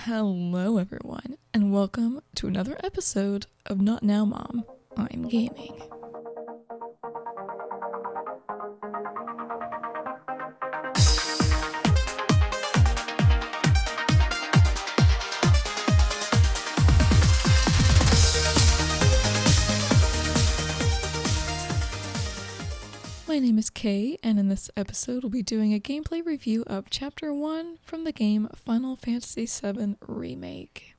Hello everyone, and welcome to another episode of Not Now Mom, I'm Gaming. My name is Kay, and in this episode we'll be doing a gameplay review of Chapter 1 from the game Final Fantasy VII Remake.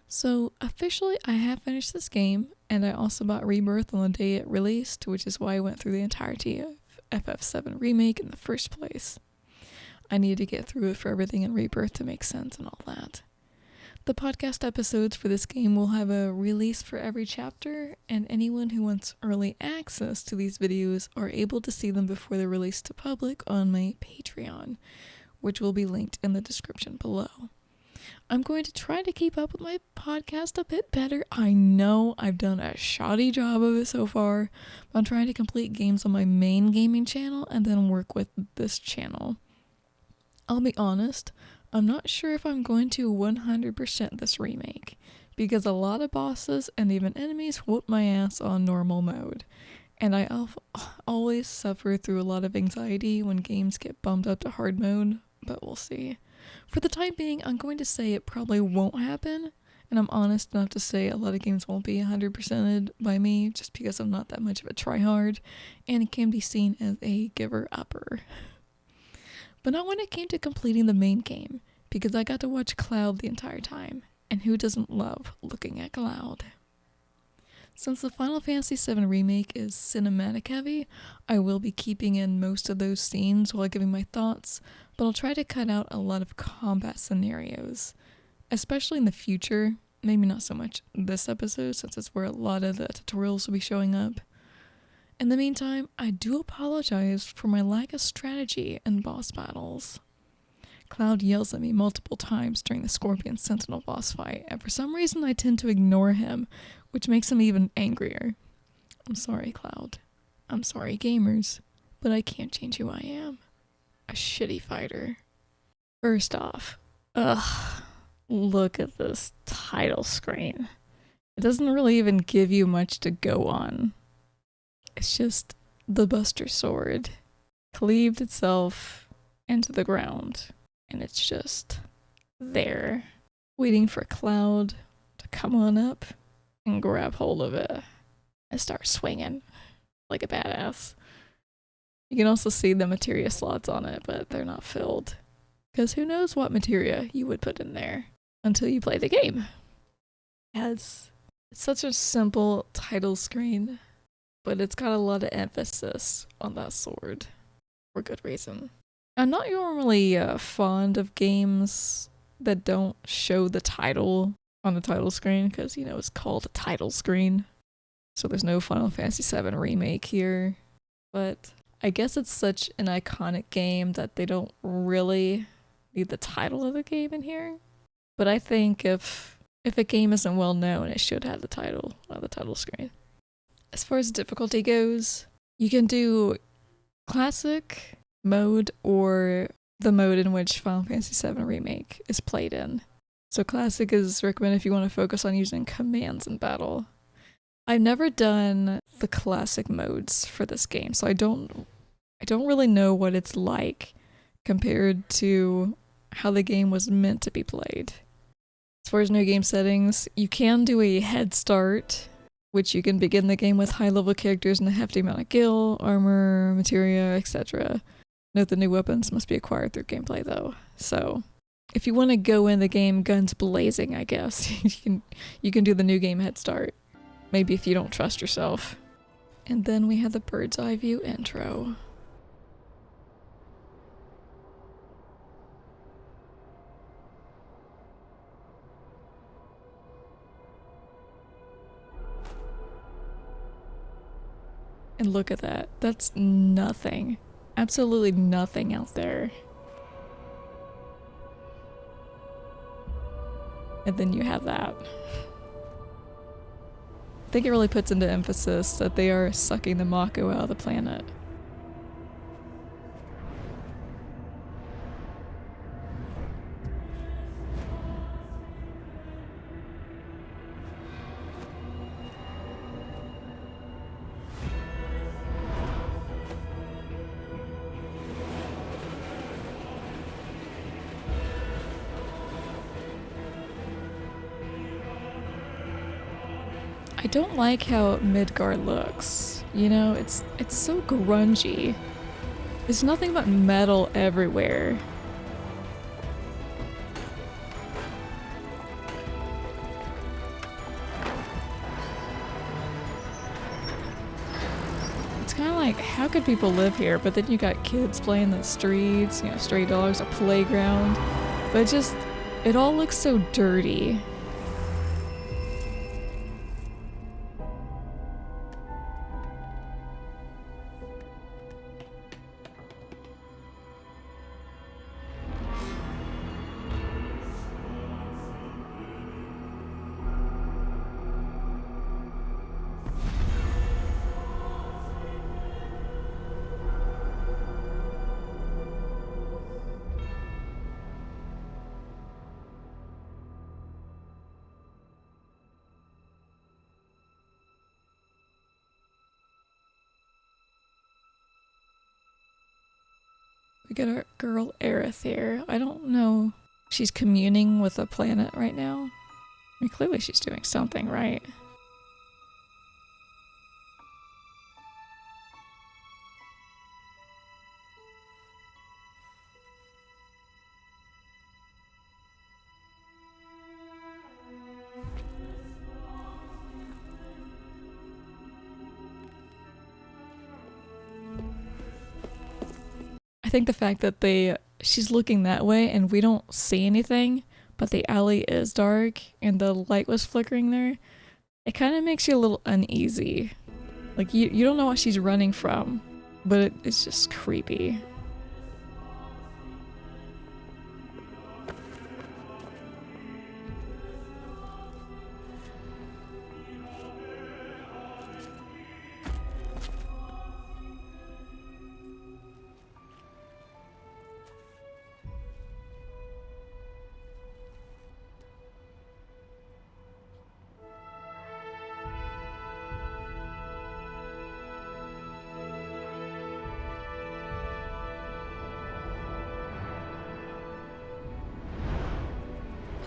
So officially I have finished this game, and I also bought Rebirth on the day it released, which is why I went through the entirety of FF7 Remake in the first place. I needed to get through it for everything in Rebirth to make sense and all that. The podcast episodes for this game will have a release for every chapter, and anyone who wants early access to these videos are able to see them before they're released to public on my Patreon, which will be linked in the description below. I'm going to try to keep up with my podcast a bit better. I know I've done a shoddy job of it so far, but I'm trying to complete games on my main gaming channel and then work with this channel. I'll be honest, I'm not sure if I'm going to 100% this remake, because a lot of bosses and even enemies whoop my ass on normal mode, and I always suffer through a lot of anxiety when games get bumped up to hard mode, but we'll see. For the time being, I'm going to say it probably won't happen, and I'm honest enough to say a lot of games won't be 100%ed by me, just because I'm not that much of a tryhard, and it can be seen as a giver-upper. But not when it came to completing the main game, because I got to watch Cloud the entire time, and who doesn't love looking at Cloud? Since the Final Fantasy VII Remake is cinematic heavy, I will be keeping in most of those scenes while giving my thoughts, but I'll try to cut out a lot of combat scenarios, especially in the future, maybe not so much this episode since it's where a lot of the tutorials will be showing up. In the meantime, I do apologize for my lack of strategy in boss battles. Cloud yells at me multiple times during the Scorpion Sentinel boss fight, and for some reason I tend to ignore him, which makes him even angrier. I'm sorry, Cloud. I'm sorry, gamers, but I can't change who I am. A shitty fighter. First off, look at this title screen. It doesn't really even give you much to go on. It's just the Buster Sword cleaved itself into the ground, and it's just there, waiting for Cloud to come on up and grab hold of it and start swinging like a badass. You can also see the materia slots on it, but they're not filled, because who knows what materia you would put in there until you play the game. It's such a simple title screen, but it's got a lot of emphasis on that sword, for good reason. I'm not normally fond of games that don't show the title on the title screen, because, you know, it's called a title screen. So there's no Final Fantasy VII Remake here. But I guess it's such an iconic game that they don't really need the title of the game in here. But I think if a game isn't well known, it should have the title on the title screen. As far as difficulty goes, you can do classic mode or the mode in which Final Fantasy VII Remake is played in. So classic is recommended if you want to focus on using commands in battle. I've never done the classic modes for this game, so I don't really know what it's like compared to how the game was meant to be played. As far as new game settings, you can do a head start, which you can begin the game with high-level characters and a hefty amount of gil, armor, materia, etc. Note the new weapons must be acquired through gameplay though, so if you want to go in the game guns blazing, I guess, you can do the new game head start. Maybe if you don't trust yourself. And then we have the bird's eye view intro. And look at that. That's nothing. Absolutely nothing out there. And then you have that. I think it really puts into emphasis that they are sucking the Mako out of the planet. I don't like how Midgar looks. You know, it's so grungy. There's nothing but metal everywhere. It's kind of like, how could people live here? But then you got kids playing in the streets, you know, stray dogs, a playground. But it all looks so dirty. We got our girl Aerith here. I don't know. She's communing with a planet right now. I mean, clearly she's doing something, right? I think the fact that she's looking that way and we don't see anything, but the alley is dark and the light was flickering there, it kind of makes you a little uneasy. Like you don't know what she's running from, but it's just creepy.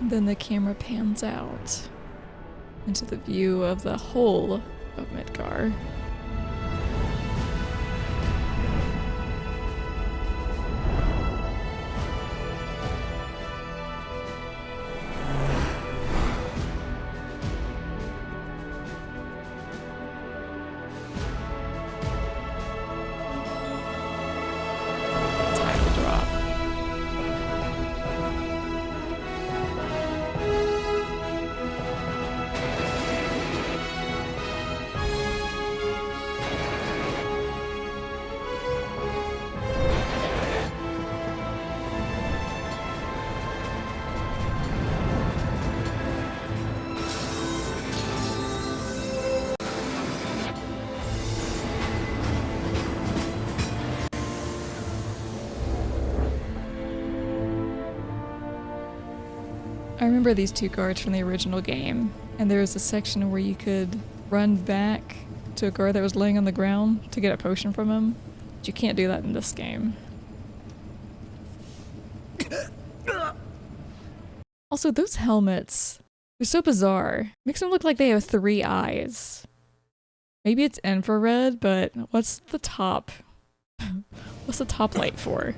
And then the camera pans out into the view of the whole of Midgar. Time to drop. I remember these two guards from the original game, and there was a section where you could run back to a guard that was laying on the ground to get a potion from him, but you can't do that in this game. Also, those helmets, they're so bizarre. Makes them look like they have 3 eyes. Maybe it's infrared, but what's the top? What's the top light for?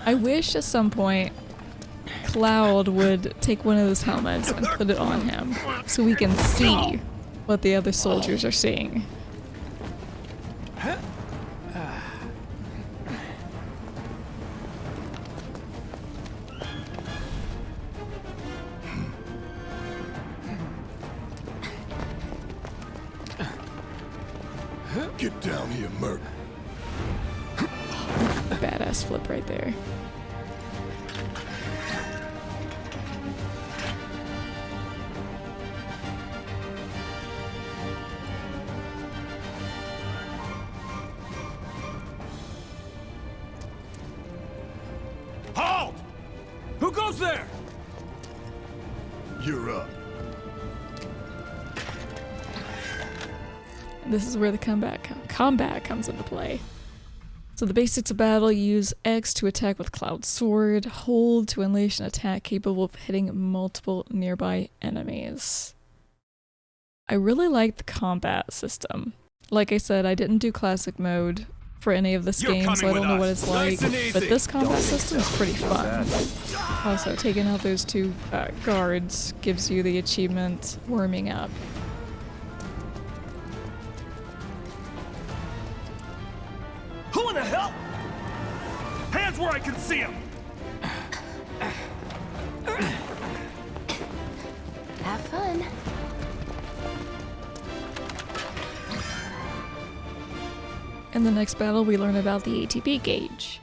I wish at some point Cloud would take one of those helmets and put it on him so we can see what the other soldiers are seeing. Get down here, Merc. Badass flip right there. Halt! Who goes there? You're up. This is where the combat comes into play. So the basics of battle: use X to attack with Cloud's sword, hold to unleash an attack capable of hitting multiple nearby enemies. I really like the combat system. Like I said, I didn't do classic mode for any of this game, so I don't know what it's like, but this combat system is pretty fun. Also, taking out those two guards gives you the achievement warming up. Who in the hell? Hands where I can see them! Have fun. In the next battle, we learn about the ATB gauge.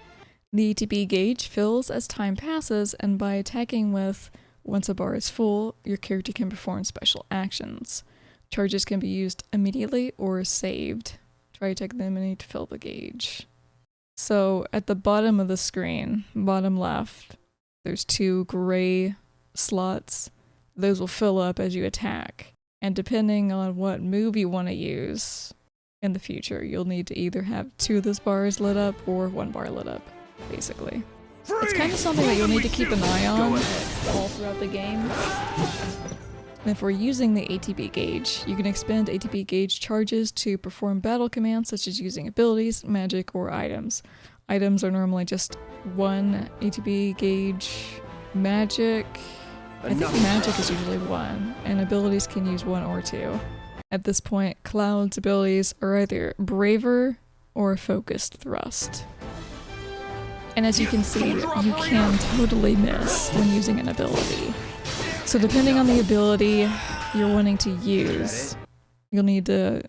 The ATB gauge fills as time passes, and by attacking with once a bar is full, your character can perform special actions. Charges can be used immediately or saved. Try to take the enemy to fill the gauge. So at the bottom of the screen, bottom left, there's 2 gray slots. Those will fill up as you attack. And depending on what move you want to use in the future, you'll need to either have 2 of those bars lit up or 1 bar lit up, basically. It's kind of something that you'll need to keep an eye on all throughout the game. And if we're using the ATB gauge, you can expend ATB gauge charges to perform battle commands such as using abilities, magic, or items. Items are normally just 1 ATB gauge. Magic, I think magic is usually 1, and abilities can use 1 or 2. At this point, Cloud's abilities are either Braver or Focused Thrust. And as you can see, you can totally miss when using an ability. So depending on the ability you're wanting to use, you'll need to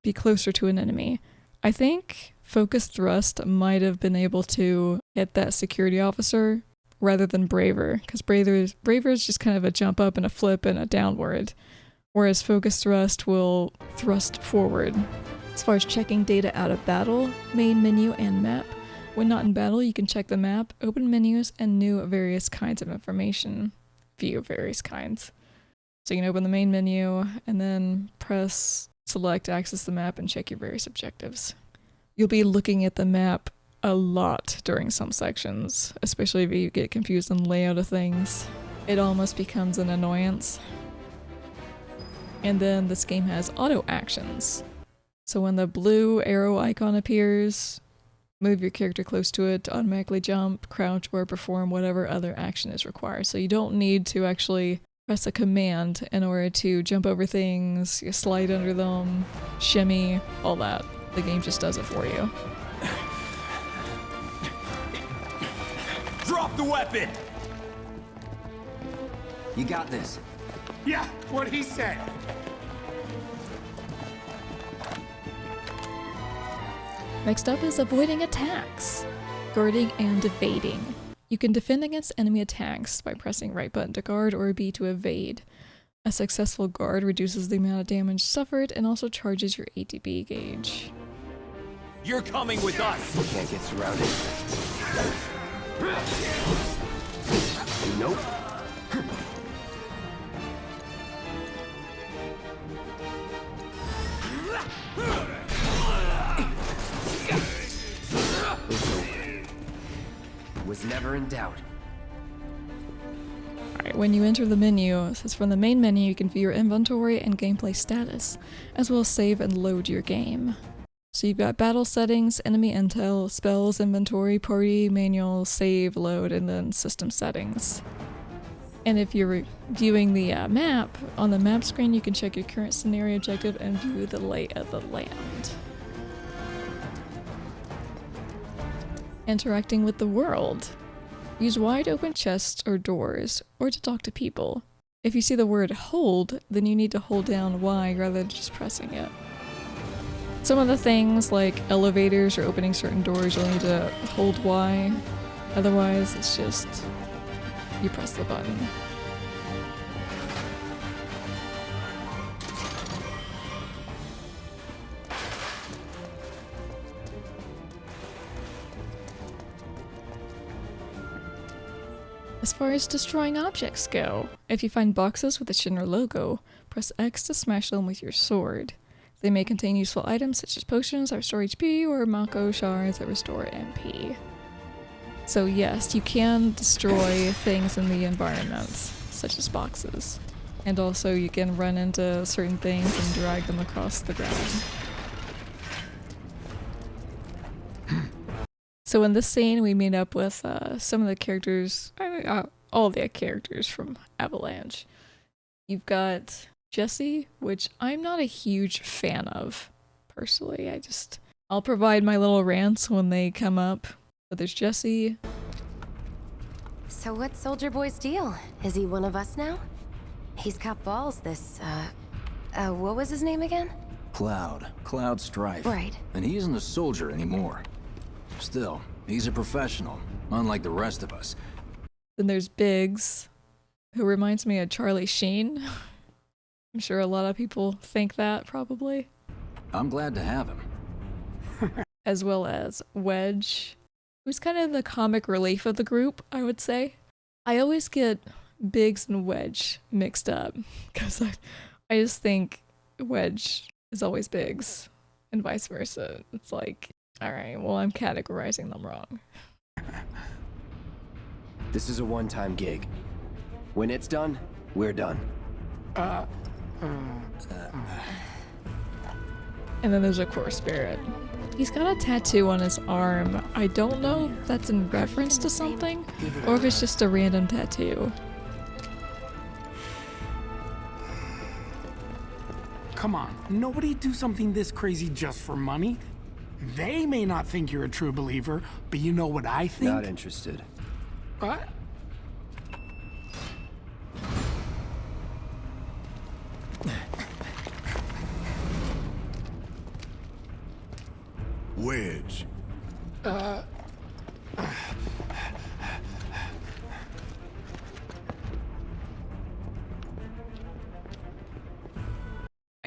be closer to an enemy. I think Focused Thrust might have been able to hit that security officer rather than Braver, because Braver is just kind of a jump up and a flip and a downward, whereas Focused Thrust will thrust forward. As far as checking data out of battle, main menu and map, when not in battle you can check the map, open menus, and new various kinds of information. View various kinds. So you can open the main menu and then press select, access the map, and check your various objectives. You'll be looking at the map a lot during some sections, especially if you get confused on the layout of things. It almost becomes an annoyance. And then this game has auto actions. So when the blue arrow icon appears, move your character close to it to automatically jump, crouch, or perform whatever other action is required. So you don't need to actually press a command in order to jump over things, you slide under them, shimmy, all that. The game just does it for you. Drop the weapon! You got this. Yeah, what he said. Next up is avoiding attacks, guarding and evading. You can defend against enemy attacks by pressing right button to guard or B to evade. A successful guard reduces the amount of damage suffered and also charges your ATB gauge. You're coming with us! Can't get surrounded. Nope. Was never in doubt. Alright, when you enter the menu, it says from the main menu you can view your inventory and gameplay status, as well as save and load your game. So you've got battle settings, enemy intel, spells, inventory, party, manual, save, load, and then system settings. And if you're viewing the map, on the map screen you can check your current scenario objective and view the lay of the land. Interacting with the world. Use wide open chests or doors, or to talk to people. If you see the word hold, then you need to hold down Y rather than just pressing it. Some of the things like elevators or opening certain doors, you'll need to hold Y. Otherwise, it's just you press the button. As far as destroying objects go, if you find boxes with the Shinra logo, press X to smash them with your sword. They may contain useful items such as potions that restore HP or Mako shards that restore MP. So yes, you can destroy things in the environment, such as boxes. And also you can run into certain things and drag them across the ground. So in this scene we meet up with some of the characters, all the characters from Avalanche. You've got Jesse, which I'm not a huge fan of, personally. I'll provide my little rants when they come up. But there's Jesse. So what's Soldier Boy's deal? Is he one of us now? He's got balls, this, what was his name again? Cloud Strife. Right. And he isn't a soldier anymore. Still, he's a professional, unlike the rest of us. Then there's Biggs, who reminds me of Charlie Sheen. I'm sure a lot of people think that, probably. I'm glad to have him. As well as Wedge, who's kind of the comic relief of the group, I would say. I always get Biggs and Wedge mixed up, because I just think Wedge is always Biggs, and vice versa. It's like, alright, well, I'm categorizing them wrong. This is a one-time gig. When it's done, we're done. And then there's a core spirit. He's got a tattoo on his arm. I don't know if that's in reference to something, or if it's just a random tattoo. Come on, nobody do something this crazy just for money. They may not think you're a true believer, but you know what I think? Not interested. What? Wedge. I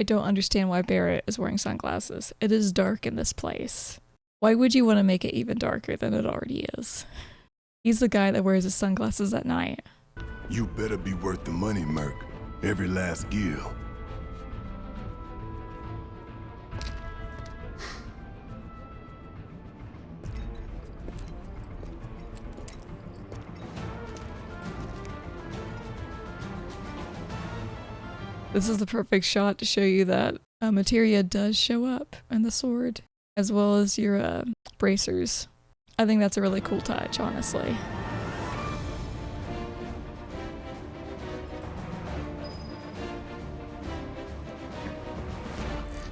don't understand why Barrett is wearing sunglasses. It is dark in this place. Why would you want to make it even darker than it already is? He's the guy that wears his sunglasses at night. You better be worth the money, Merc. Every last gill. This is the perfect shot to show you that materia does show up in the sword, as well as your bracers. I think that's a really cool touch, honestly.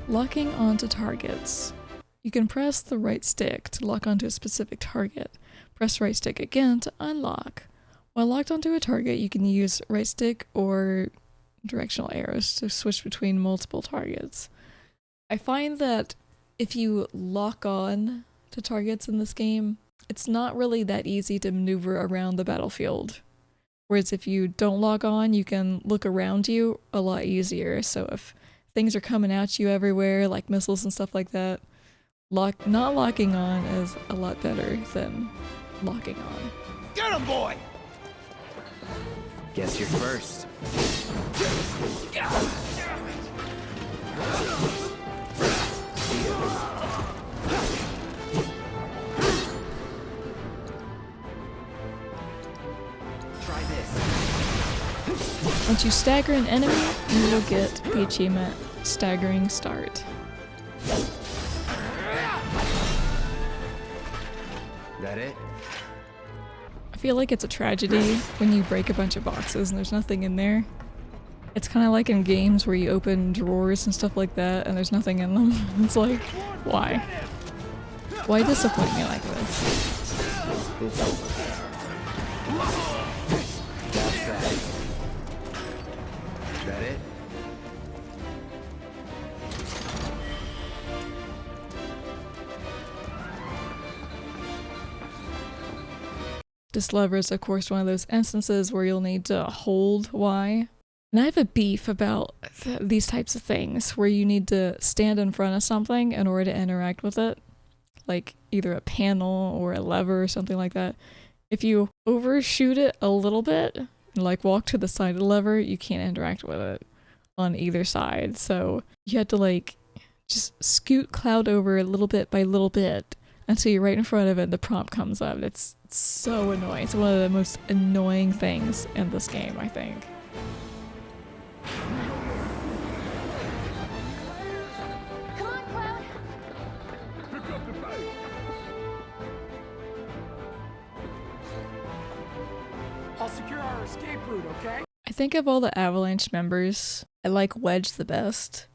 Locking onto targets. You can press the right stick to lock onto a specific target. Press right stick again to unlock. While locked onto a target, you can use right stick or directional arrows to switch between multiple targets. I find that if you lock on to targets in this game, it's not really that easy to maneuver around the battlefield. Whereas if you don't lock on, you can look around you a lot easier. So if things are coming at you everywhere, like missiles and stuff like that, not locking on is a lot better than locking on. Get him, boy! Guess you're first. Try this. Once you stagger an enemy, you will get the achievement Staggering Start. That it? I feel like it's a tragedy when you break a bunch of boxes and there's nothing in there. It's kind of like in games where you open drawers and stuff like that and there's nothing in them. It's like, why? Why disappoint me like this? It's over. That's that. That it? This lever is of course one of those instances where you'll need to hold Y. And I have a beef about these types of things where you need to stand in front of something in order to interact with it. Like either a panel or a lever or something like that. If you overshoot it a little bit, like walk to the side of the lever, you can't interact with it on either side. So you have to like just scoot Cloud over little bit by little bit until you're right in front of it and the prompt comes up. It's so annoying. It's one of the most annoying things in this game, I think. think of all the Avalanche members, I like Wedge the best.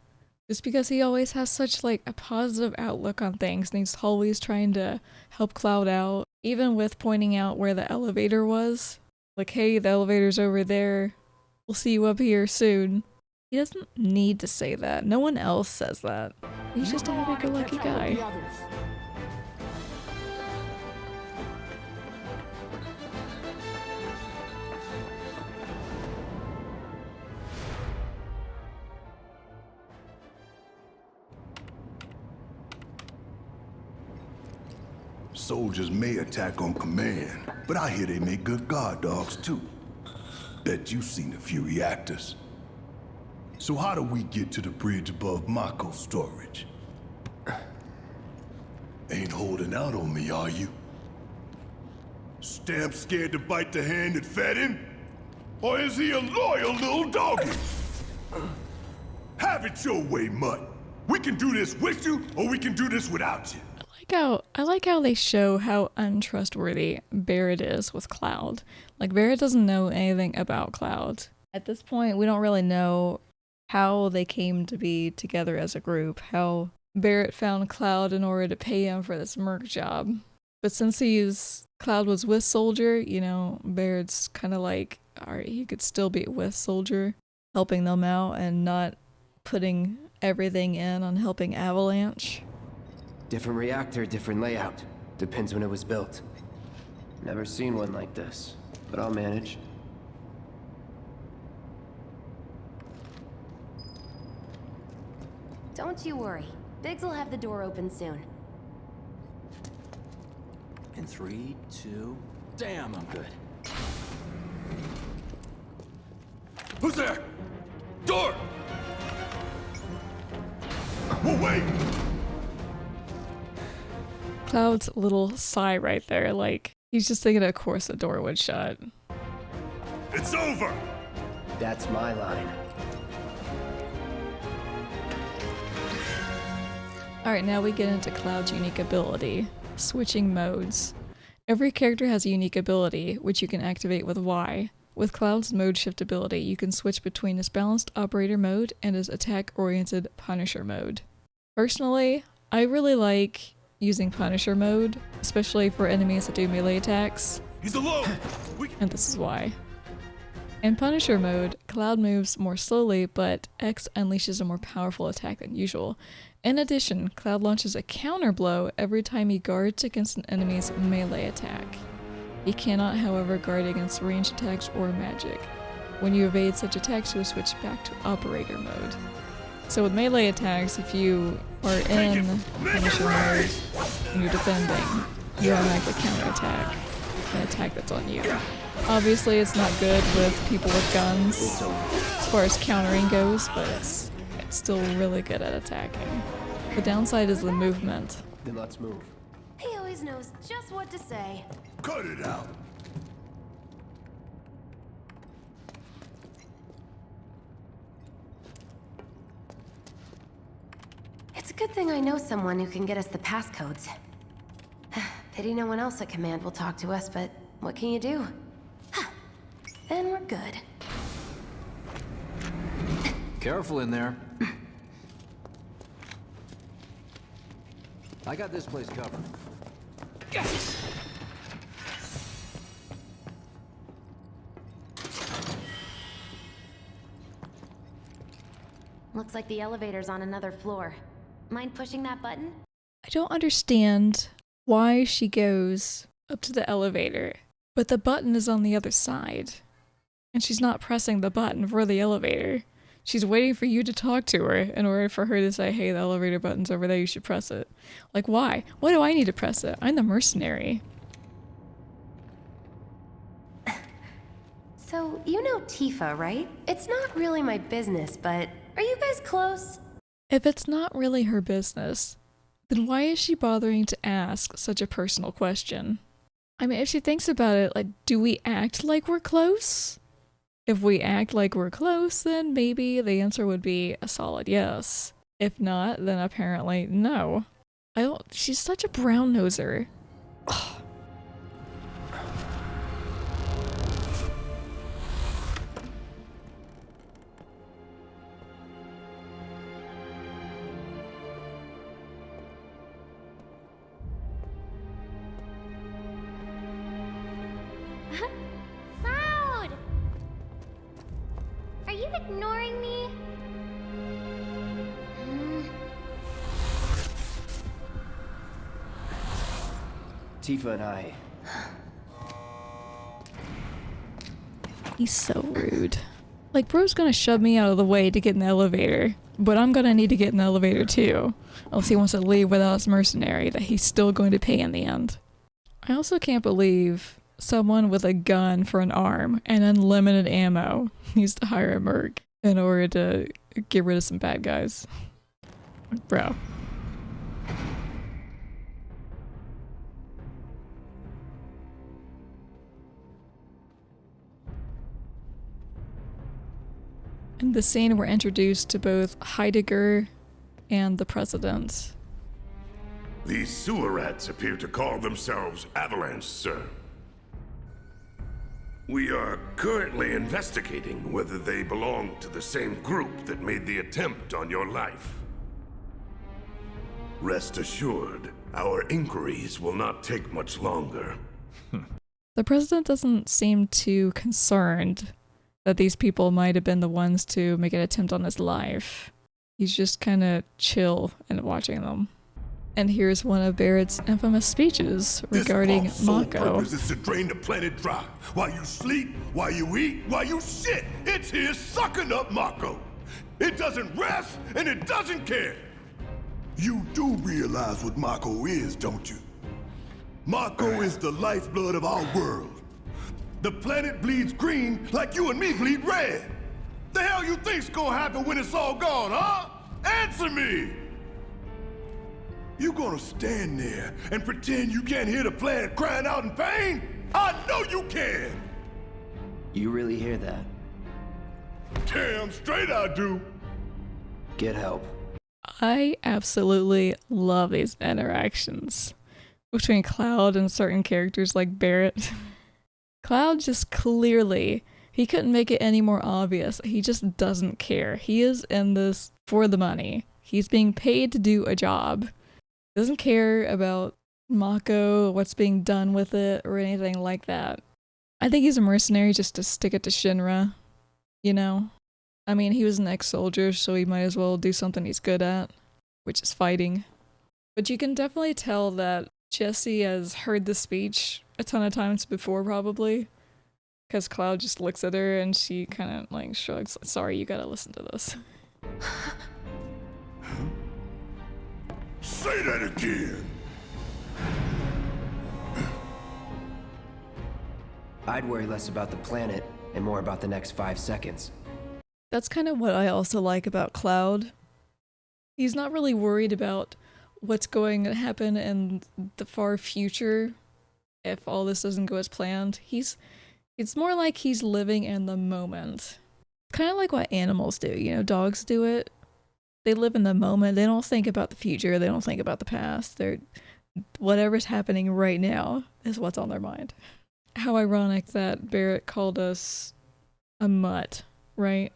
Just because he always has such like a positive outlook on things and he's always trying to help Cloud out. Even with pointing out where the elevator was. Like, hey, the elevator's over there. We'll see you up here soon. He doesn't need to say that. No one else says that. He's just a happy-go-lucky guy. Soldiers may attack on command, but I hear they make good guard dogs too. Bet you've seen a few reactors. So how do we get to the bridge above Mako storage? Ain't holding out on me, are you? Stamp scared to bite the hand that fed him? Or is he a loyal little doggy? Have it your way, Mutt. We can do this with you, or we can do this without you. I like how they show how untrustworthy Barrett is with Cloud. Like, Barrett doesn't know anything about Cloud. At this point, we don't really know how they came to be together as a group, how Barrett found Cloud in order to pay him for this merc job. But since Cloud was with Soldier, you know, Barrett's kind of like, alright, he could still be with Soldier, helping them out and not putting everything in on helping Avalanche. Different reactor, different layout. Depends when it was built. Never seen one like this, but I'll manage. Don't you worry. Biggs will have the door open soon. In 3, 2... Damn, I'm good. Who's there? Door! Well, wait! Cloud's little sigh right there, like, he's just thinking of course the door would shut. It's over! That's my line. Alright, now we get into Cloud's unique ability, switching modes. Every character has a unique ability, which you can activate with Y. With Cloud's mode shift ability, you can switch between his balanced operator mode and his attack-oriented Punisher mode. Personally, I really like using Punisher mode, especially for enemies that do melee attacks. He's alone! And this is why. In Punisher mode, Cloud moves more slowly, but X unleashes a more powerful attack than usual. In addition, Cloud launches a counter blow every time he guards against an enemy's melee attack. He cannot, however, guard against ranged attacks or magic. When you evade such attacks, you will switch back to operator mode. So with melee attacks, if you are in Punisher mode and you're defending, you automatically counterattack an attack that's on you. Obviously, it's not good with people with guns as far as countering goes, but it's still really good at attacking. The downside is the movement. Then let's move. He always knows just what to say. Cut it out! It's a good thing I know someone who can get us the passcodes. Pity no one else at command will talk to us, but what can you do? Then we're good. Careful in there. I got this place covered. Looks like the elevator's on another floor. Mind pushing that button? I don't understand why she goes up to the elevator, but the button is on the other side. And she's not pressing the button for the elevator. She's waiting for you to talk to her in order for her to say, hey, the elevator button's over there, you should press it. Like, why? Why do I need to press it? I'm the mercenary. So, you know Tifa, right? It's not really my business, but are you guys close? If it's not really her business, then why is she bothering to ask such a personal question? I mean, if she thinks about it, like, do we act like we're close? If we act like we're close, then maybe the answer would be a solid yes. If not, then apparently no. She's such a brown noser. you ignoring me? Tifa and I... He's so rude. Like, bro's gonna shove me out of the way to get in the elevator, but I'm gonna need to get in the elevator too. Unless he wants to leave without his mercenary that he's still going to pay in the end. I also can't believe someone with a gun for an arm and unlimited ammo needs to hire a merc in order to get rid of some bad guys. Bro. In this scene, we're introduced to both Heidegger and the president. These sewer rats appear to call themselves Avalanche, sir. We are currently investigating whether they belong to the same group that made the attempt on your life. Rest assured, our inquiries will not take much longer. The president doesn't seem too concerned that these people might have been the ones to make an attempt on his life. He's just kind of chill and watching them. And here's one of Barrett's infamous speeches regarding This bomb's Mako. sole purpose is to drain the planet dry. While you sleep, while you eat, while you shit, it's here sucking up Mako. It doesn't rest, and it doesn't care. You do realize what Mako is, don't you? Mako is the lifeblood of our world. The planet bleeds green like you and me bleed red. The hell you think's gonna happen when it's all gone, huh? Answer me! You gonna stand there and pretend you can't hear the planet crying out in pain? I know you can! You really hear that? Damn straight I do. Get help. I absolutely love these interactions between Cloud and certain characters like Barrett. Cloud just clearly, he couldn't make it any more obvious. He just doesn't care. He is in this for the money. He's being paid to do a job. Doesn't care about Mako, what's being done with it, or anything like that. I think he's a mercenary just to stick it to Shinra, you know? I mean, he was an ex-soldier, so he might as well do something he's good at, which is fighting. But you can definitely tell that Jessie has heard the speech a ton of times before, probably. Because Cloud just looks at her and she kind of like shrugs, sorry, you gotta listen to this. Say that again. I'd worry less about the planet and more about the next 5 seconds. That's kind of what I also like about Cloud. He's not really worried about what's going to happen in the far future if all this doesn't go as planned. It's more like he's living in the moment. Kind of like what animals do, you know, dogs do it. They live in the moment. They don't think about the future. They don't think about the past. Whatever's happening right now is what's on their mind. How ironic that Barrett called us a mutt, right?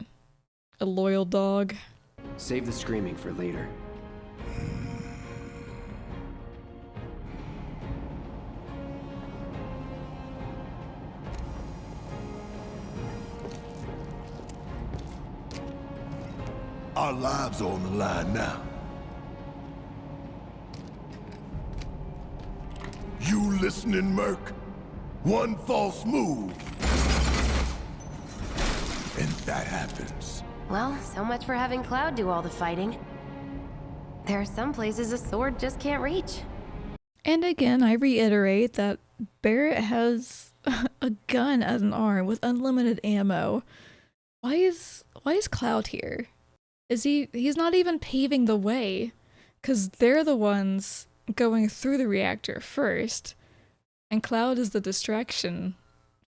A loyal dog. Save the screaming for later. Our lives are on the line now. You listening, Merc? One false move, and that happens. Well, so much for having Cloud do all the fighting. There are some places a sword just can't reach. And again, I reiterate that Barrett has a gun as an arm with unlimited ammo. Why is Cloud here? He's not even paving the way, because they're the ones going through the reactor first, and Cloud is the distraction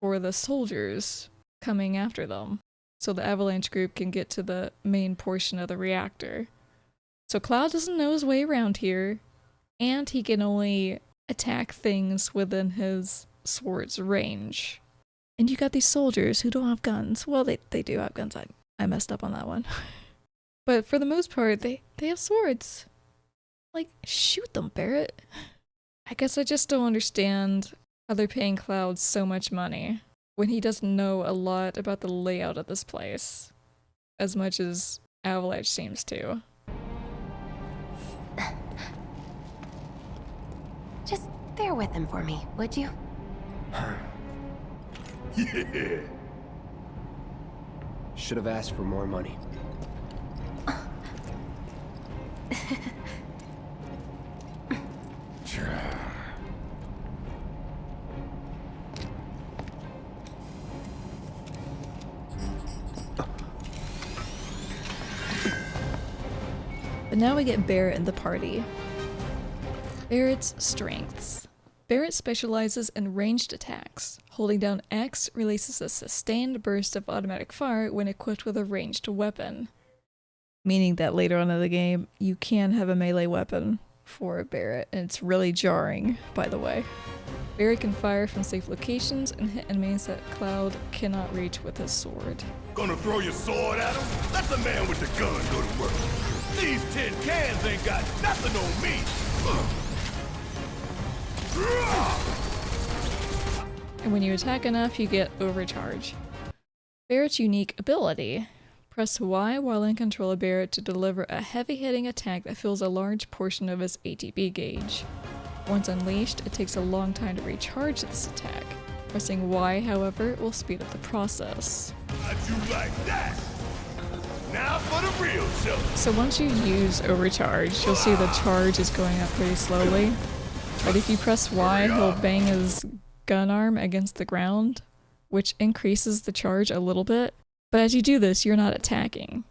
for the soldiers coming after them, so the Avalanche group can get to the main portion of the reactor. So Cloud doesn't know his way around here, and he can only attack things within his sword's range. And you got these soldiers who don't have guns. Well, they do have guns. I messed up on that one. But for the most part, they have swords. Like, shoot them, Barrett. I guess I just don't understand how they're paying Cloud so much money when he doesn't know a lot about the layout of this place. as much as Avalanche seems to. Just bear with him for me, would you? Yeah. Should have asked for more money. But now we get Barrett in the party. Barrett's strengths. Barrett specializes in ranged attacks. Holding down X releases a sustained burst of automatic fire when equipped with a ranged weapon. Meaning that later on in the game, you can have a melee weapon for Barrett, and it's really jarring, by the way. Barrett can fire from safe locations and hit enemies that Cloud cannot reach with his sword. Gonna throw your sword at him? Let the man with the gun go to work. These tin cans ain't got nothing on me. And when you attack enough, you get overcharge. Barrett's unique ability. Press Y while in control of Barrett to deliver a heavy-hitting attack that fills a large portion of his ATB gauge. Once unleashed, it takes a long time to recharge this attack. Pressing Y, however, will speed up the process. How'd you like that? Now for the real show. So once you use overcharge, you'll see the charge is going up pretty slowly. But if you press Y, he'll bang his gun arm against the ground, which increases the charge a little bit. But as you do this, you're not attacking,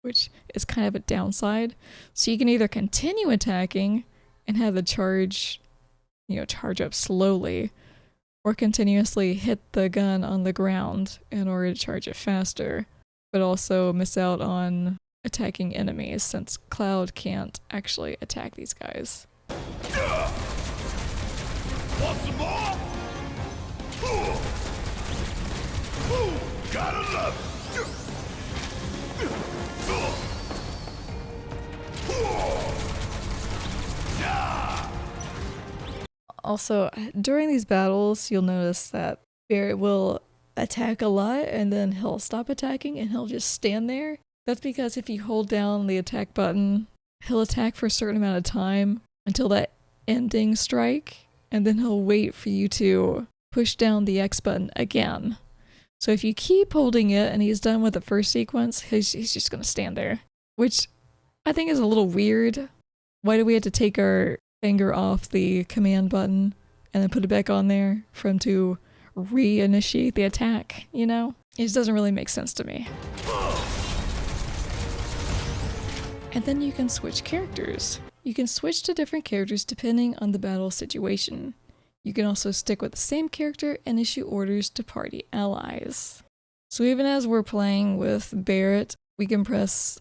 which is kind of a downside. So you can either continue attacking and have the charge, charge up slowly, or continuously hit the gun on the ground in order to charge it faster, but also miss out on attacking enemies since Cloud can't actually attack these guys. Want some more? Ooh, gotta love it. Also, during these battles, you'll notice that Barrett will attack a lot and then he'll stop attacking and he'll just stand there. That's because if you hold down the attack button, he'll attack for a certain amount of time until that ending strike, and then he'll wait for you to push down the X button again. So if you keep holding it and he's done with the first sequence, he's just going to stand there, which I think is a little weird. Why do we have to take our finger off the command button and then put it back on there for him to reinitiate the attack, It just doesn't really make sense to me. And then you can switch characters. You can switch to different characters depending on the battle situation. You can also stick with the same character and issue orders to party allies. So even as we're playing with Barrett, we can press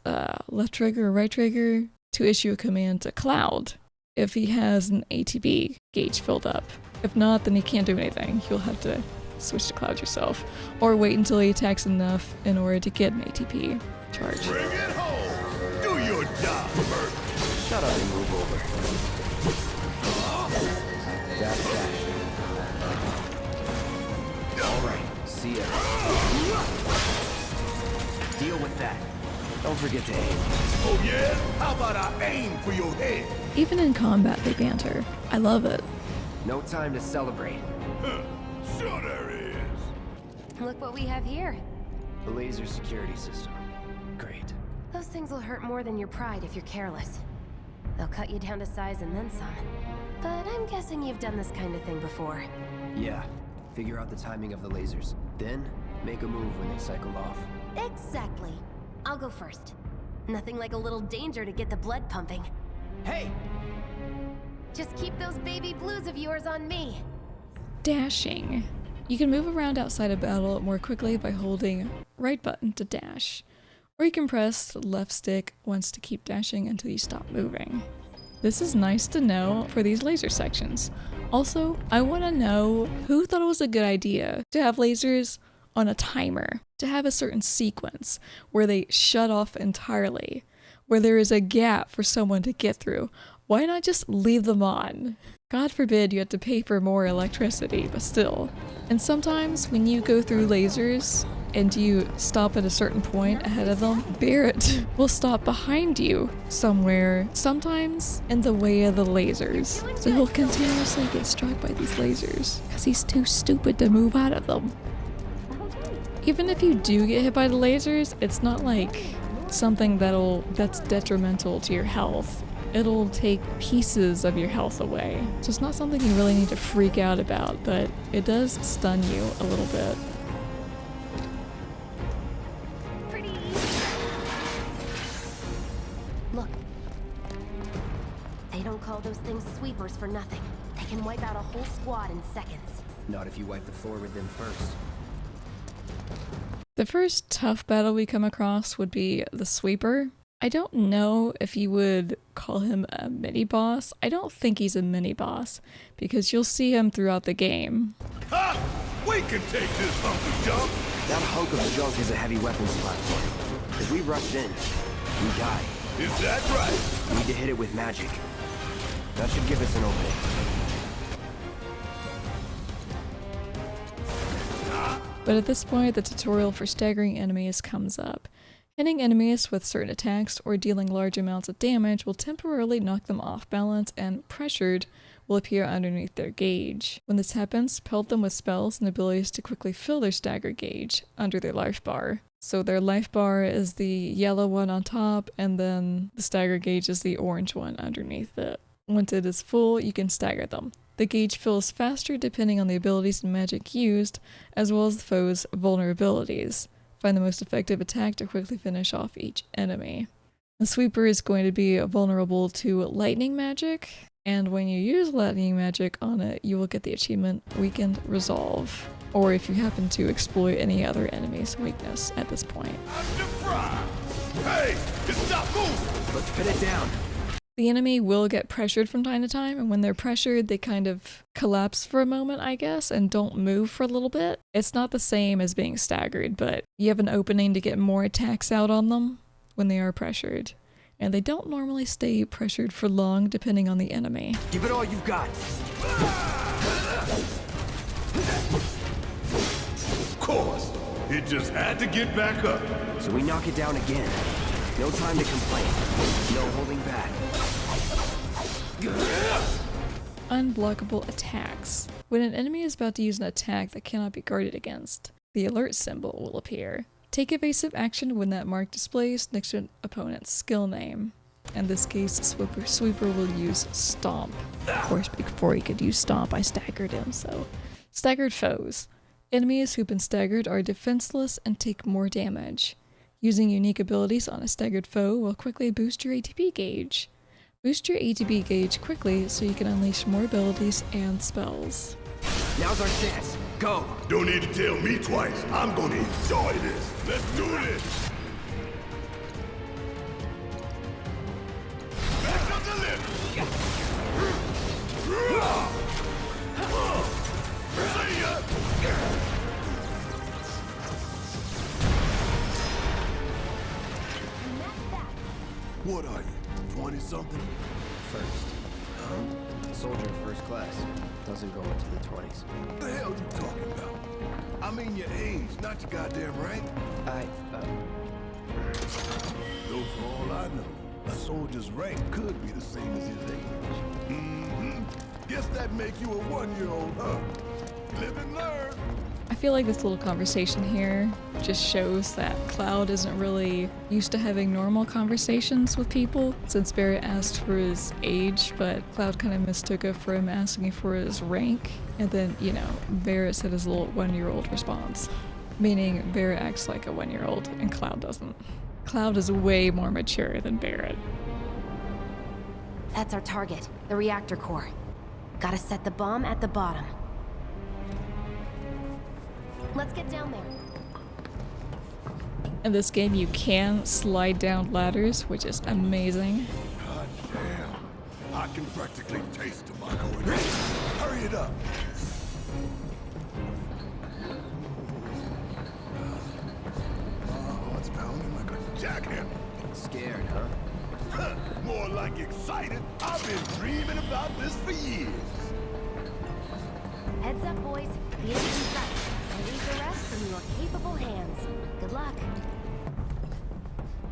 left trigger or right trigger to issue a command to Cloud if he has an ATB gauge filled up. If not, then he can't do anything. You'll have to switch to Cloud yourself, or wait until he attacks enough in order to get an ATB charge. Bring it home! Do your job, Bert! Shut up and move over. That's that. Alright, see ya. Deal with that. Don't forget to aim. Oh yeah? How about I aim for your head? Even in combat, they banter. I love it. No time to celebrate. Sure there is. Look what we have here. The laser security system. Great. Those things will hurt more than your pride if you're careless. They'll cut you down to size and then some. But I'm guessing you've done this kind of thing before. Yeah. Figure out the timing of the lasers. Then, make a move when they cycle off. Exactly. I'll go first. Nothing like a little danger to get the blood pumping. Hey! Just keep those baby blues of yours on me. Dashing. You can move around outside a battle more quickly by holding right button to dash. Or you can press left stick once to keep dashing until you stop moving. This is nice to know for these laser sections. Also, I want to know who thought it was a good idea to have lasers on a timer, to have a certain sequence where they shut off entirely, where there is a gap for someone to get through. Why not just leave them on? God forbid you have to pay for more electricity, but still. And sometimes when you go through lasers and you stop at a certain point ahead of them, Barrett will stop behind you somewhere, sometimes in the way of the lasers. So he'll continuously get struck by these lasers because he's too stupid to move out of them. Even if you do get hit by the lasers, it's not like something that's detrimental to your health. It'll take pieces of your health away. So it's not something you really need to freak out about, but it does stun you a little bit. Look. They don't call those things sweepers for nothing. They can wipe out a whole squad in seconds. Not if you wipe the floor with them first. The first tough battle we come across would be the sweeper. I don't know if you would call him a mini-boss. I don't think he's a mini-boss, because you'll see him throughout the game. Ha! We can take this hunk of junk! That hunk of junk is a heavy weapons platform. If we rush in, we die. Is that right? We need to hit it with magic. That should give us an opening. But at this point, the tutorial for staggering enemies comes up. Hitting enemies with certain attacks or dealing large amounts of damage will temporarily knock them off balance, and pressured will appear underneath their gauge. When this happens, pelt them with spells and abilities to quickly fill their stagger gauge under their life bar. So their life bar is the yellow one on top, and then the stagger gauge is the orange one underneath it. Once it is full, you can stagger them. The gauge fills faster depending on the abilities and magic used, as well as the foe's vulnerabilities. Find the most effective attack to quickly finish off each enemy. The sweeper is going to be vulnerable to lightning magic, and when you use lightning magic on it, you will get the achievement Weakened Resolve, or if you happen to exploit any other enemy's weakness at this point. Hey, stop moving! Let's pin it down. The enemy will get pressured from time to time, and when they're pressured, they kind of collapse for a moment, I guess, and don't move for a little bit. It's not the same as being staggered, but you have an opening to get more attacks out on them when they are pressured. And they don't normally stay pressured for long, depending on the enemy. Give it all you've got. Of course, it just had to get back up. So we knock it down again. No time to complain. No holding back. Unblockable attacks. When an enemy is about to use an attack that cannot be guarded against, the alert symbol will appear. Take evasive action when that mark displays next to an opponent's skill name. In this case, the sweeper will use Stomp. Of course, before he could use Stomp, I staggered him, so. Staggered foes. Enemies who've been staggered are defenseless and take more damage. Using unique abilities on a staggered foe will quickly boost your ATB gauge. Boost your ATB gauge quickly so you can unleash more abilities and spells. Now's our chance. Go! Don't need to tell me twice. I'm gonna enjoy this. Let's do this! Back up the lift! See ya! What are you, 20-something? First. Soldier first class. Doesn't go into the 20s. What the hell you talking about? I mean your age, not your goddamn rank. Though for all I know, a soldier's rank could be the same as his age. Mm-hmm. Guess that make you a 1-year-old, huh? Live and learn. I feel like this little conversation here just shows that Cloud isn't really used to having normal conversations with people, since Barrett asked for his age, but Cloud kind of mistook it for him asking for his rank, and then, you know, Barrett said his little 1-year-old response. Meaning Barrett acts like a 1-year-old and Cloud doesn't. Cloud is way more mature than Barrett. That's our target, the reactor core. Gotta set the bomb at the bottom. Let's get down there. In this game, you can slide down ladders, which is amazing. God damn. I can practically taste the Mako in this. Hurry it up. Oh, it's pounding like a jackhammer. Scared, huh? More like excited. I've been dreaming about this for years. Heads up, boys. The enemy's in sight. I leave the rest in your capable hands. Good luck.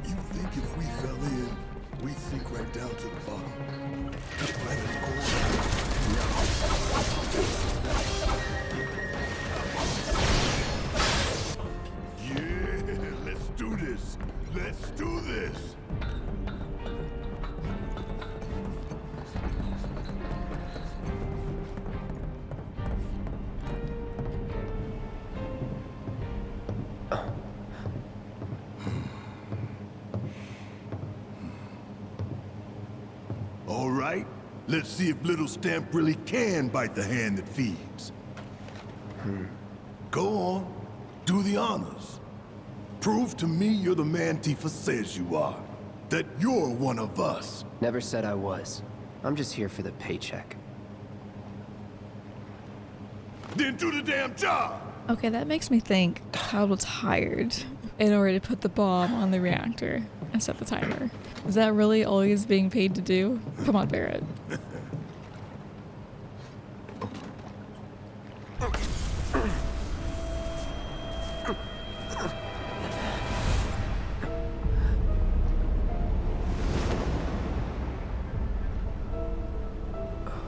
You think if we fell in, we'd sink right down to the bottom? The planet's core? Yeah, let's do this. Let's do this. All right, let's see if little Stamp really can bite the hand that feeds. Go on, do the honors. Prove to me you're the man Tifa says you are. That you're one of us. Never said I was. I'm just here for the paycheck. Then do the damn job! Okay, that makes me think Cloud was hired in order to put the bomb on the reactor and set the timer. Is that really all he's being paid to do? Come on, Barrett.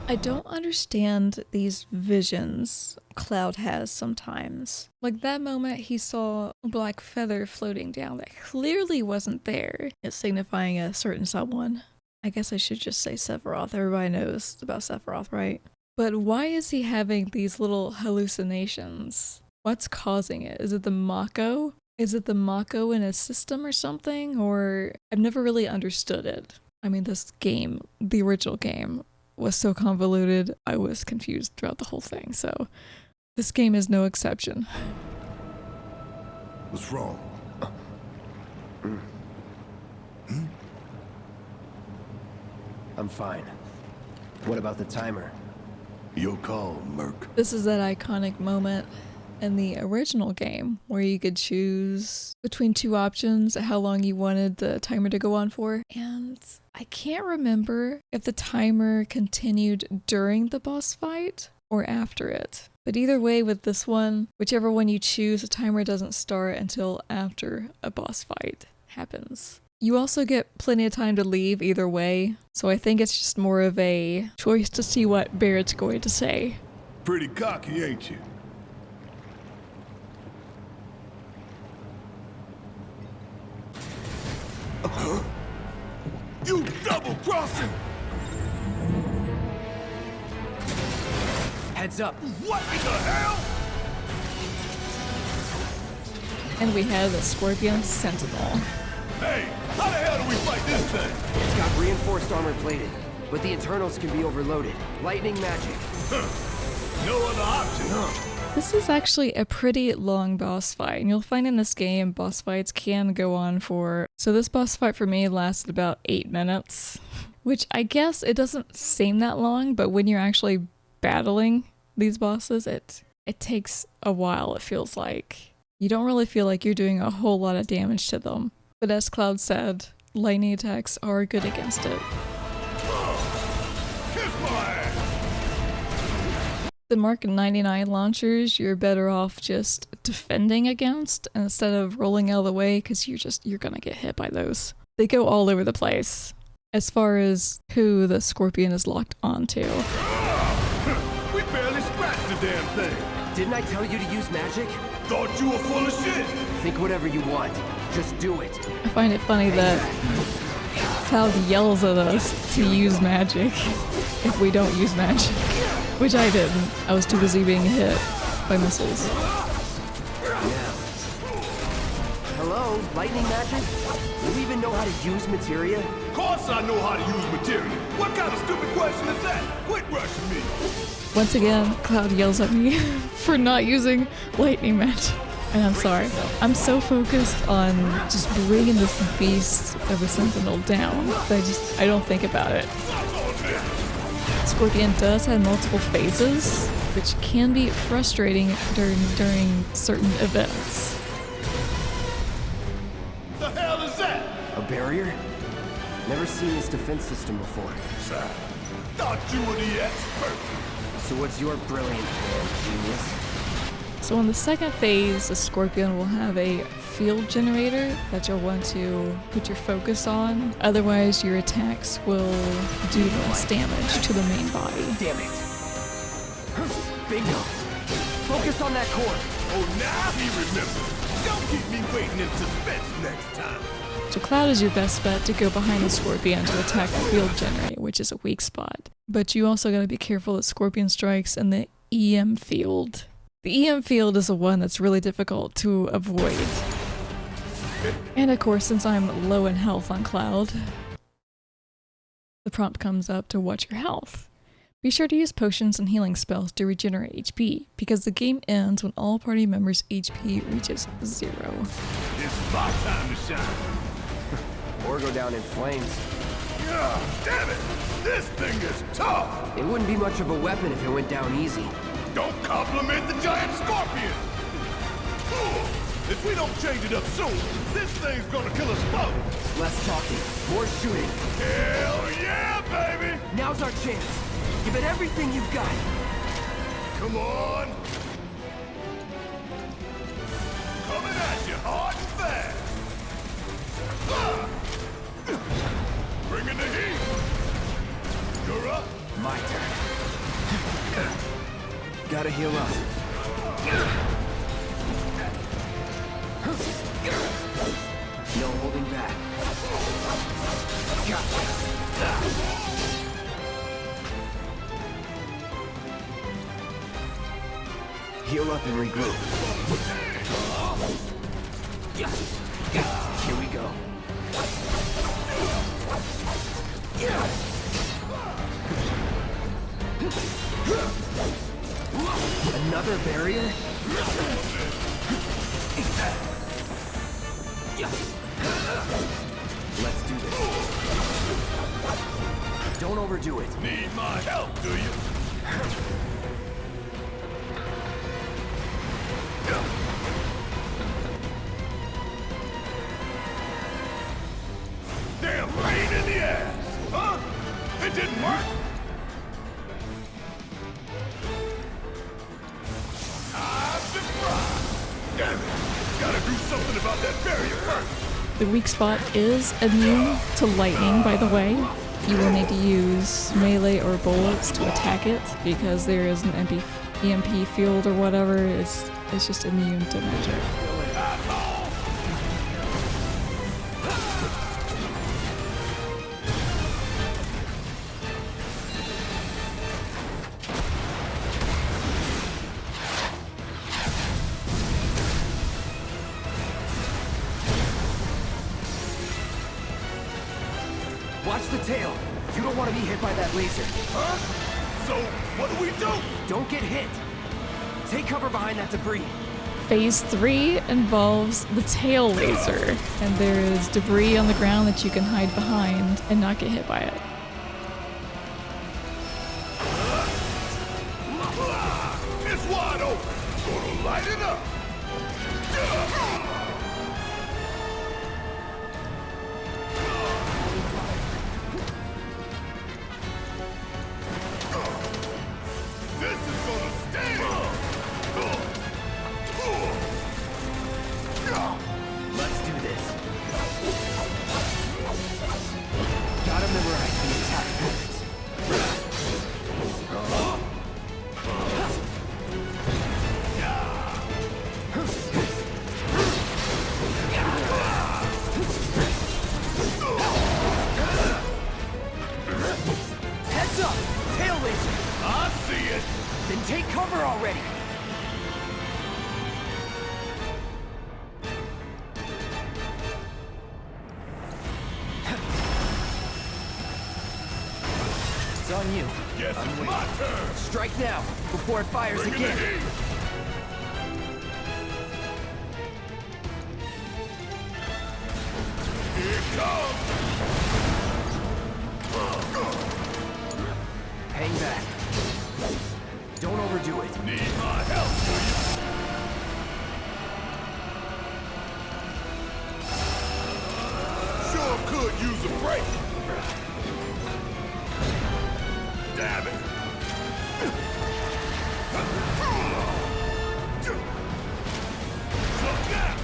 I don't understand these visions Cloud has sometimes. Like that moment he saw a black feather floating down that clearly wasn't there. It's signifying a certain someone. I guess I should just say Sephiroth. Everybody knows about Sephiroth, right? But why is he having these little hallucinations? What's causing it? Is it the Mako? Is it the Mako in his system or something? Or I've never really understood it. I mean, this game, the original game, was so convoluted, I was confused throughout the whole thing, so this game is no exception. What's wrong? I'm fine. What about the timer? Your call, Merc. This is that iconic moment in the original game where you could choose between two options how long you wanted the timer to go on for, and I can't remember if the timer continued during the boss fight or after it. But either way with this one, whichever one you choose, the timer doesn't start until after a boss fight happens. You also get plenty of time to leave either way, so I think it's just more of a choice to see what Barrett's going to say. Pretty cocky, ain't you? You double-crossing! Heads up! What in the hell? And we have the Scorpion Sentinel. Hey, how the hell do we fight this thing? It's got reinforced armor plated, but the internals can be overloaded. Lightning magic. No other option, huh? This is actually a pretty long boss fight, and you'll find in this game boss fights can go on for... So this boss fight for me lasted about 8 minutes, which I guess it doesn't seem that long, but when you're actually battling these bosses, it takes a while, it feels like. You don't really feel like you're doing a whole lot of damage to them. But as Cloud said, lightning attacks are good against it. The Mark 99 launchers, you're better off just defending against instead of rolling out of the way, because you're gonna get hit by those. They go all over the place as far as who the Scorpion is locked onto. We barely scratched the damn thing. Didn't I tell you to use magic? Thought you were full of shit. Think whatever you want. Just do it. I find it funny that Cloud yells at us to use magic if we don't use magic. Which I didn't. I was too busy being hit by missiles. Hello? Lightning magic? You even know how to use materia? Of course I know how to use material. What kind of stupid question is that? Quit rushing me. Once again, Cloud yells at me for not using lightning magic. And I'm sorry. I'm so focused on just bringing this beast of a sentinel down that I don't think about it. Scorpion does have multiple phases, which can be frustrating during certain events. The hell is that? A barrier? Never seen this defense system before. Thought you were the expert. So what's your brilliant plan, genius? So in the second phase, the Scorpion will have a field generator that you'll want to put your focus on. Otherwise, your attacks will do less damage to the main body. Damn it. Bingo. Focus on that core. Oh, now he remembers. Don't keep me waiting in suspense next time. So Cloud is your best bet to go behind the Scorpion to attack the field generator, which is a weak spot. But you also gotta be careful that Scorpion strikes in the EM field. The EM field is the one that's really difficult to avoid. And of course, since I'm low in health on Cloud, the prompt comes up to watch your health. Be sure to use potions and healing spells to regenerate HP, because the game ends when all party members' HP reaches 0. It's my time to shine. Or go down in flames. Yeah, damn it! This thing is tough! It wouldn't be much of a weapon if it went down easy. Don't compliment the giant scorpion! If we don't change it up soon, this thing's gonna kill us both! Less talking, more shooting. Hell yeah, baby! Now's our chance. Give it everything you've got. Come on! Coming at you hard and fast! Ah! Bringing the heat! You're up! My turn. Gotta heal up. No holding back. Heal up and regroup. Here we go. Another barrier? Let's do this. Don't overdo it. Need my help, do you? Damn pain in the ass! Huh? It didn't work? I'm surprised! Damn it! Gotta do something about that barrier first! The weak spot is immune to lightning, by the way. You will need to use melee or bullets to attack it, because there is an EMP field or whatever. It's just immune to magic. Watch the tail. You don't want to be hit by that laser. Huh? So, what do we do? Don't get hit. Take cover behind that debris. Phase 3 involves the tail laser, and there is debris on the ground that you can hide behind and not get hit by it. It's wide open. Gonna light it up. This is gonna sting. Let's do this. Gotta memorize the attack movements. Heads up! Tail laser! I see it. Then take cover already! It's on you. Guess it's my turn. Strike now, before it fires Bring in the again. heat. Here it comes. Hang back. Don't overdo it. Need my help, do you? Sure could use a break. Damn it! Look out!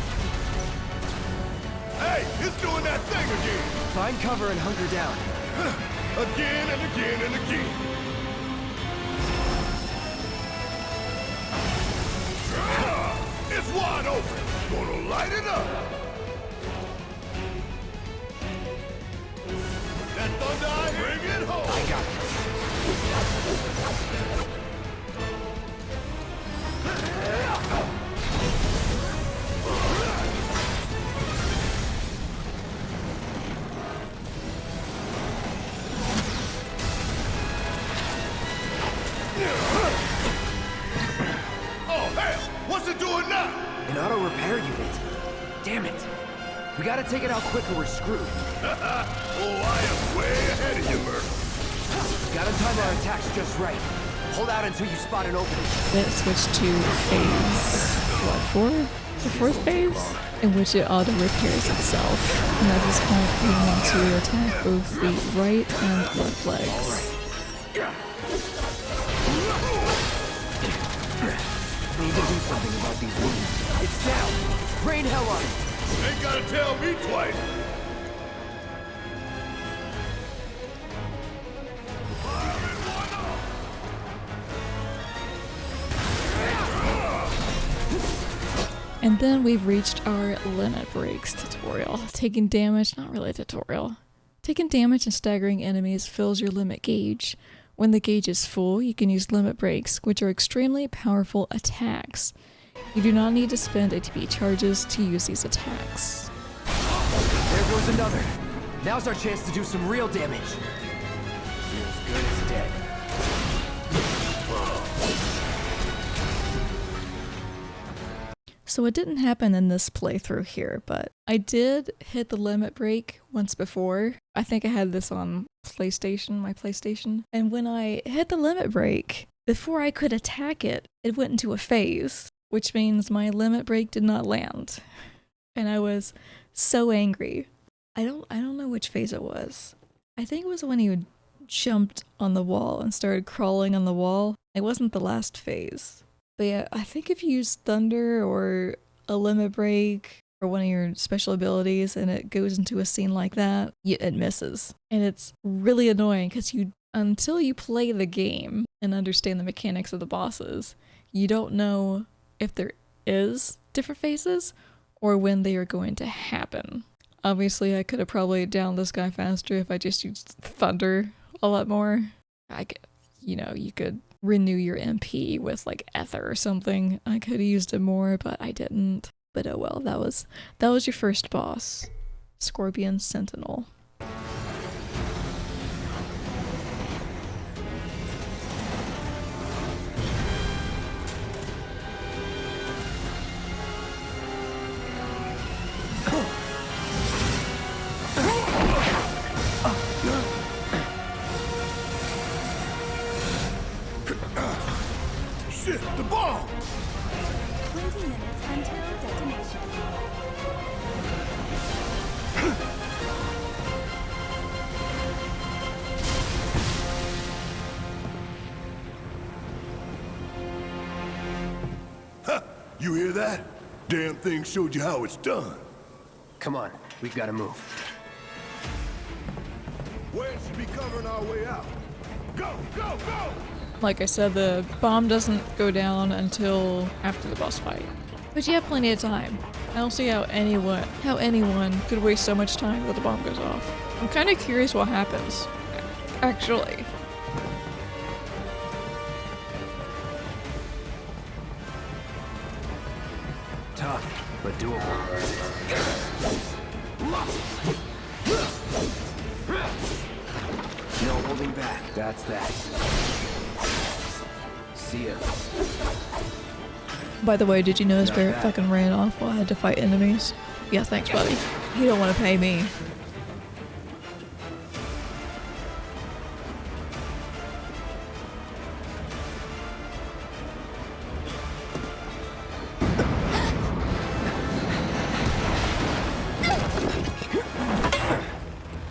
Hey, it's doing that thing again! Find cover and hunker down. Again and again and again. It's wide open. Gonna light it up. That thunder I hear, bring it home. I got it. Oh, hell! What's it doing now? An auto repair unit. Damn it. We gotta take it out quick or we're screwed. Oh, I am way ahead of you, Murph. Gotta time our attacks just right. Hold out until you spot an opening. Then it switched to phase, what, 4? The fourth phase? In which it auto repairs itself. And at this point, we want to attack both the right and left legs. We need to do something about these wounds. It's down! Rain hell on it! Ain't gotta tell me twice. And then we've reached our limit breaks tutorial. Taking damage, not really a tutorial. Taking damage and staggering enemies fills your limit gauge. When the gauge is full, you can use limit breaks, which are extremely powerful attacks. You do not need to spend ATP charges to use these attacks. There goes another. Now's our chance to do some real damage. You're as good as dead. So it didn't happen in this playthrough here, but I did hit the limit break once before. I think I had this on PlayStation, my PlayStation. And when I hit the limit break, before I could attack it, it went into a phase, which means my limit break did not land. And I was so angry. I don't know which phase it was. I think it was when you jumped on the wall and started crawling on the wall. It wasn't the last phase. But yeah, I think if you use Thunder or a limit break or one of your special abilities and it goes into a scene like that, it misses. And it's really annoying because until you play the game and understand the mechanics of the bosses, you don't know if there is different phases or when they are going to happen. Obviously, I could have probably downed this guy faster if I just used Thunder a lot more. You could renew your MP with like Ether or something. I could have used it more, but I didn't. But oh well, that was your first boss. Scorpion Sentinel. Shit, the bomb! 20 minutes until detonation. Huh, you hear that? Damn thing showed you how it's done. Come on, we've got to move. Where should be covering our way out? Go, go, go! Like I said, the bomb doesn't go down until after the boss fight. But you have plenty of time. I don't see how anyone could waste so much time that the bomb goes off. I'm kind of curious what happens, actually. Tough, but doable. No holding back. That's that. See ya. By the way, did you notice Not Barrett bad. fucking ran off while I had to fight enemies? Yeah, thanks, buddy. You don't want to pay me.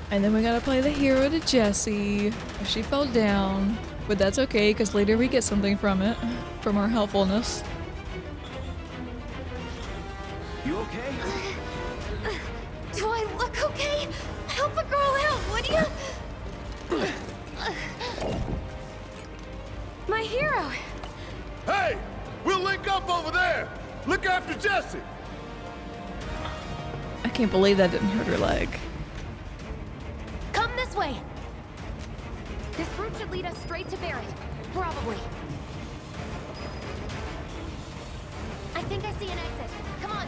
And then we gotta play the hero to Jessie. She fell down, but that's okay because later we get something from it, from our helpfulness. You okay? Do I look okay? Help a girl out, would you? My hero! Hey! We'll link up over there! Look after Jessie! I can't believe that didn't hurt her leg. Come this way! This route should lead us straight to Barrett. Probably. I think I see an exit. Come on!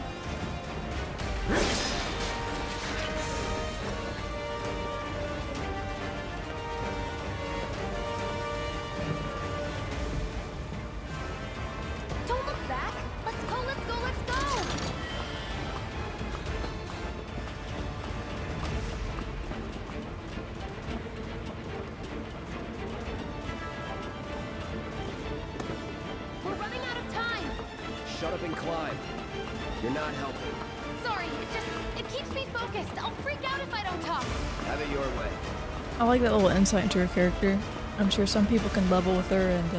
Don't look back! Let's go, let's go, let's go! We're running out of time! Shut up and climb. You're not helping. Sorry, it keeps me focused. I'll freak out if I don't talk. Have it your way. I like that little insight into her character. I'm sure some people can level with her and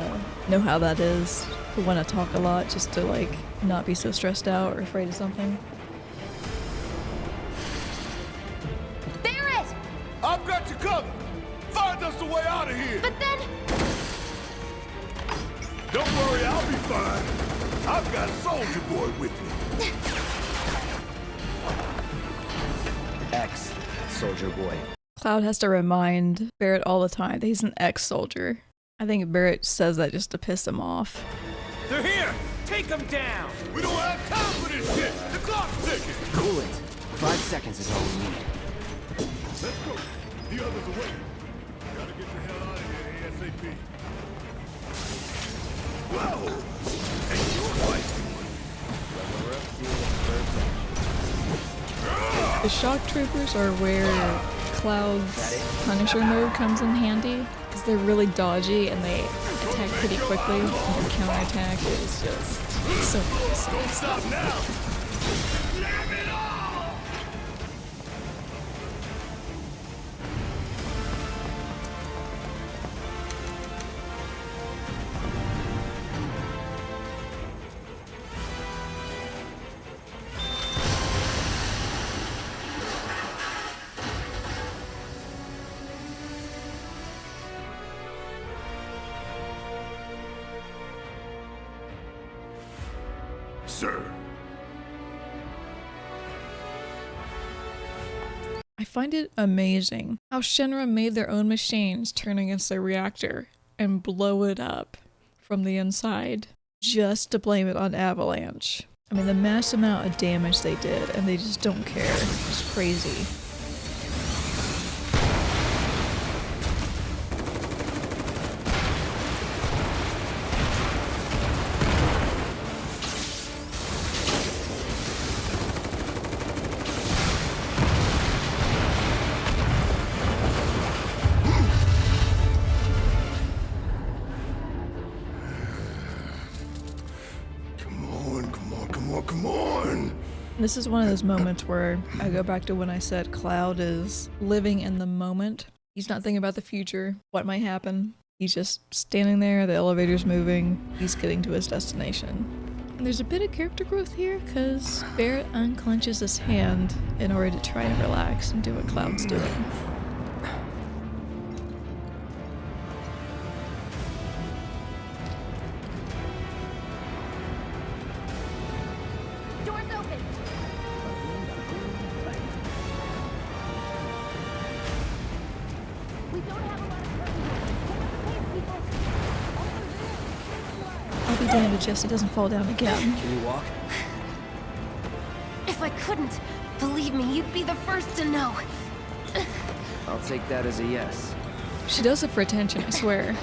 know how that is. To want to talk a lot just to like not be so stressed out or afraid of something. Barrett! I've got you covered! Find us a way out of here! But then... Don't worry, I'll be fine. I've got Soldier Boy with me. X, Soldier Boy. Cloud has to remind Barrett all the time that he's an ex-soldier. I think Barrett says that just to piss him off. They're here! Take them down! We don't have time for this shit! The clock's ticking! Cool it. 5 seconds is all we need. Let's go. The others are waiting. Gotta get the hell out of here ASAP. Whoa! Hey, you're right. The shock troopers are where Cloud's Punisher mode comes in handy because they're really dodgy and they attack pretty quickly, and their counterattack is just so awesome. Don't stop now! Slam it all! Sir. I find it amazing how Shinra made their own machines turn against their reactor and blow it up from the inside just to blame it on Avalanche. I mean, the mass amount of damage they did, and they just don't care. It's crazy. Come on! This is one of those moments where I go back to when I said Cloud is living in the moment. He's not thinking about the future, what might happen. He's just standing there, the elevator's moving, he's getting to his destination. And there's a bit of character growth here because Barrett unclenches his hand in order to try and relax and do what Cloud's doing. Doors open! We don't have a lot of time. People. I'll be damned if Jessie doesn't fall down again. Can you walk? If I couldn't, believe me, you'd be the first to know. I'll take that as a yes. She does it for attention, I swear.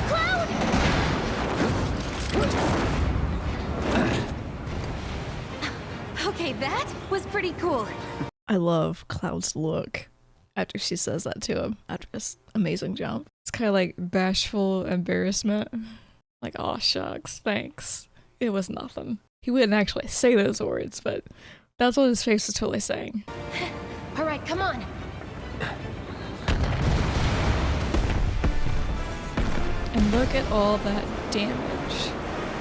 Cloud! Okay, that was pretty cool. I love Cloud's look after she says that to him after this amazing jump. It's kind of like bashful embarrassment. Like, aw shucks, thanks. It was nothing. He wouldn't actually say those words, but that's what his face was totally saying. All right, come on. And look at all that damage.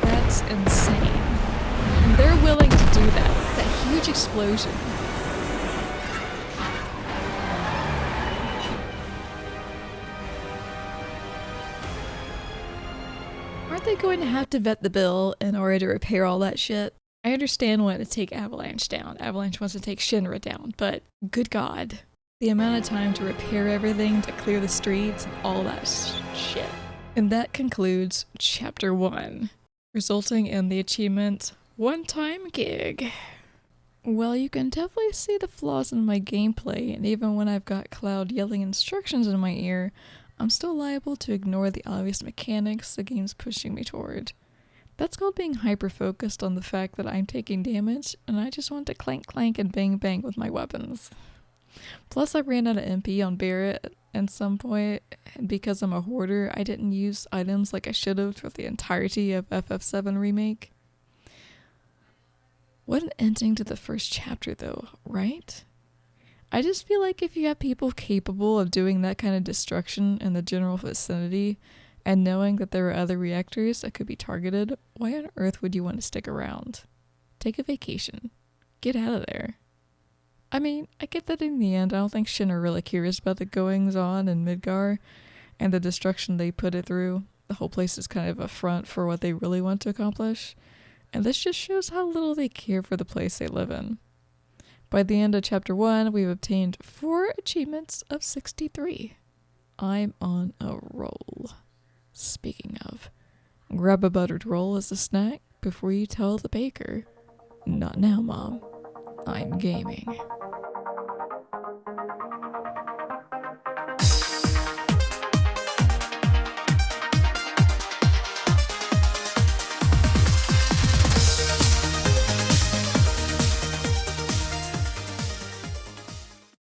That's insane. And they're willing to do that. That huge explosion. Aren't they going to have to vet the bill in order to repair all that shit? I understand wanting to take Avalanche down. Avalanche wants to take Shinra down, but good God. The amount of time to repair everything, to clear the streets, and all that shit. And that concludes Chapter 1, resulting in the achievement One-Time Gig. Well, you can definitely see the flaws in my gameplay, and even when I've got Cloud yelling instructions in my ear, I'm still liable to ignore the obvious mechanics the game's pushing me toward. That's called being hyper-focused on the fact that I'm taking damage, and I just want to clank clank and bang bang with my weapons. Plus, I ran out of MP on Barrett at some point, and because I'm a hoarder, I didn't use items like I should have for the entirety of FF7 Remake. What an ending to the first chapter though, right? I just feel like if you have people capable of doing that kind of destruction in the general vicinity, and knowing that there are other reactors that could be targeted, why on earth would you want to stick around? Take a vacation. Get out of there. I mean, I get that in the end, I don't think Shinra really cares about the goings-on in Midgar and the destruction they put it through. The whole place is kind of a front for what they really want to accomplish, and this just shows how little they care for the place they live in. By the end of Chapter 1, we've obtained 4 achievements of 63. I'm on a roll. Speaking of, grab a buttered roll as a snack before you tell the baker, "Not now, Mom. I'm gaming."